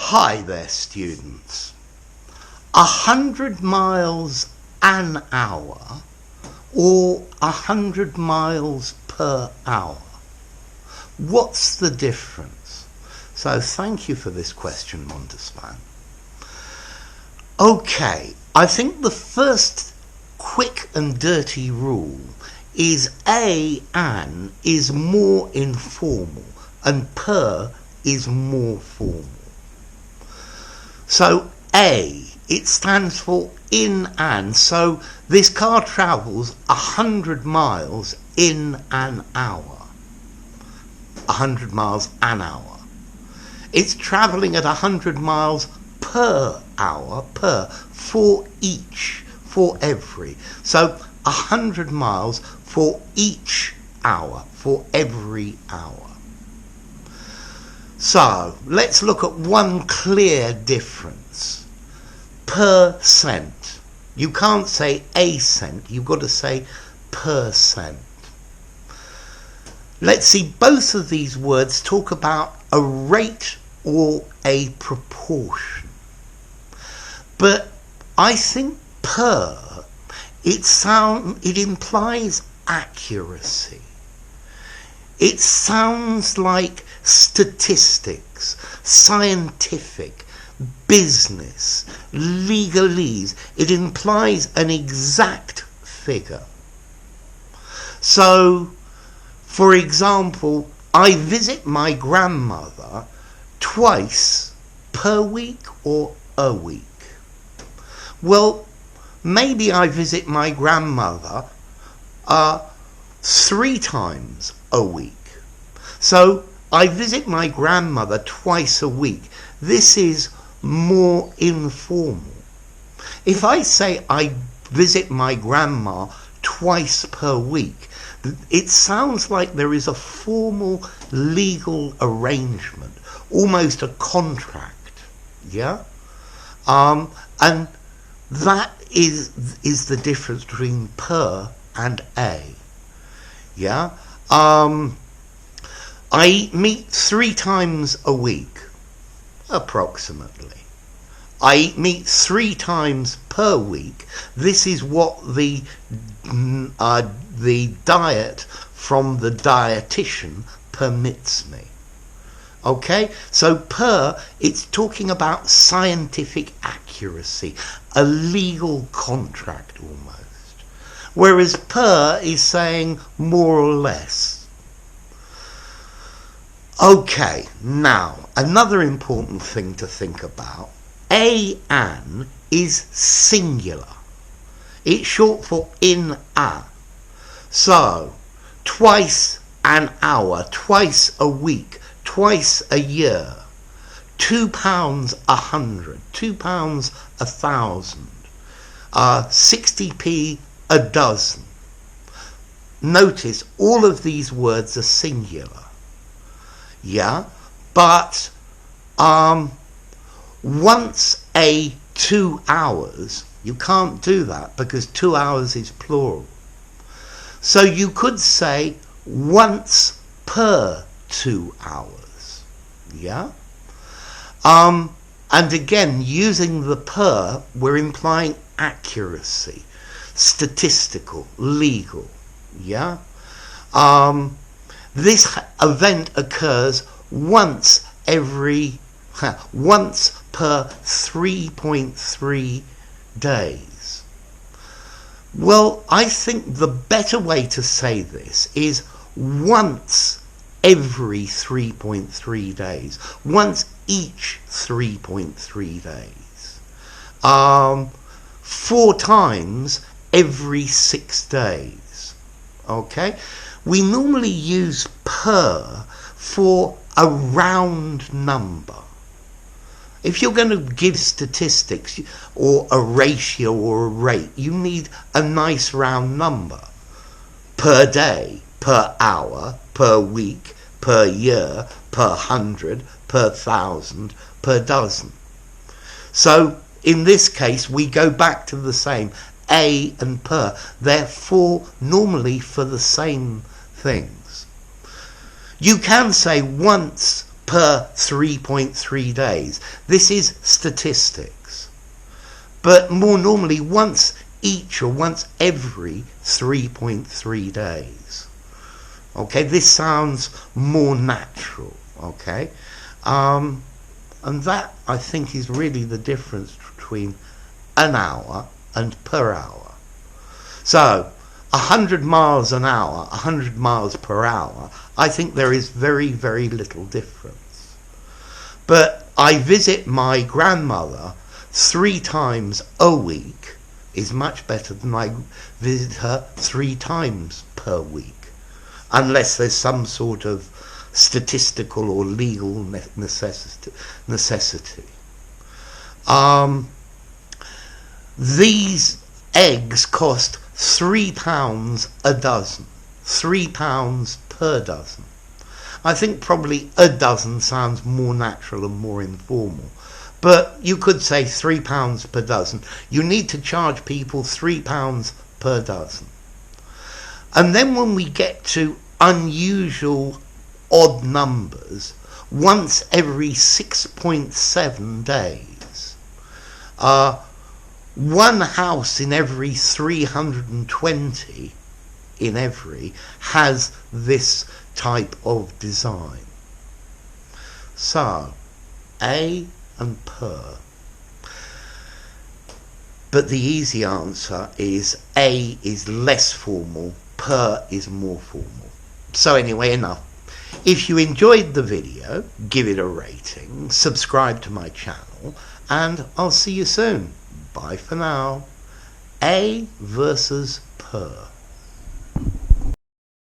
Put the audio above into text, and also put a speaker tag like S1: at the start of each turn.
S1: Hi there, students. 100 miles an hour or 100 miles per hour? What's the difference? So thank you for this question, Montespan. Okay, I think the first quick and dirty rule is an is more informal and per is more formal. So it stands for in an. So this car travels 100 miles in an hour. 100 miles an hour. It's travelling at 100 miles per hour, for each, for every. So 100 miles for each hour, for every hour. So let's look at one clear difference. Percent. You can't say a cent, you've got to say percent. Let's see, both of these words talk about a rate or a proportion. But I think per, it implies accuracy. It sounds like statistics, scientific, business, legalese. It implies an exact figure. So, for example, I visit my grandmother twice per week or a week. Well, maybe I visit my grandmother 3 times a week. So I visit my grandmother twice a week. This is more informal. If I say I visit my grandma twice per week, it sounds like there is a formal legal arrangement, almost a contract, yeah? And that is the difference between per and a, yeah? I meet 3 times a week, approximately. I meet 3 times per week. This is what the diet from the dietitian permits me. Okay, so per, it's talking about scientific accuracy, a legal contract almost. Whereas per is saying more or less. Okay, now, another important thing to think about. An is singular. It's short for in a. So, twice an hour, twice a week, twice a year, £2 100, £2 1,000, 60p a dozen. Notice all of these words are singular. Yeah, but once a 2 hours, you can't do that because 2 hours is plural. So you could say once per 2 hours. Yeah? And again, using the per, we're implying accuracy, statistical, legal. Yeah? This event occurs once per 3.3 days. Well, I think the better way to say this is once every 3.3 days, once each 3.3 days, 4 times every 6 days. Okay? We normally use per for a round number. If you're going to give statistics or a ratio or a rate, you need a nice round number. Per day, per hour, per week, per year, per 100, per 1,000, per dozen. So in this case, we go back to the same. A and per, therefore normally for the same things. You can say once per 3.3 days. This is statistics. But more normally once each or once every 3.3 days. Okay, this sounds more natural. Okay, and that I think is really the difference between an hour and per hour. So 100 miles an hour, 100 miles per hour, I think there is very, very little difference. But I visit my grandmother 3 times a week is much better than I visit her 3 times per week, unless there's some sort of statistical or legal necessity. These eggs cost £3 a dozen, £3 per dozen. I think probably a dozen sounds more natural and more informal, but you could say £3 per dozen. You need to charge people £3 per dozen. And then when we get to unusual odd numbers, once every 6.7 days, one house in every 320 in every has this type of design. So A and per. But the easy answer is A is less formal, per is more formal. So anyway, enough. If you enjoyed the video, give it a rating, subscribe to my channel, and I'll see you soon. Bye for now. A versus per.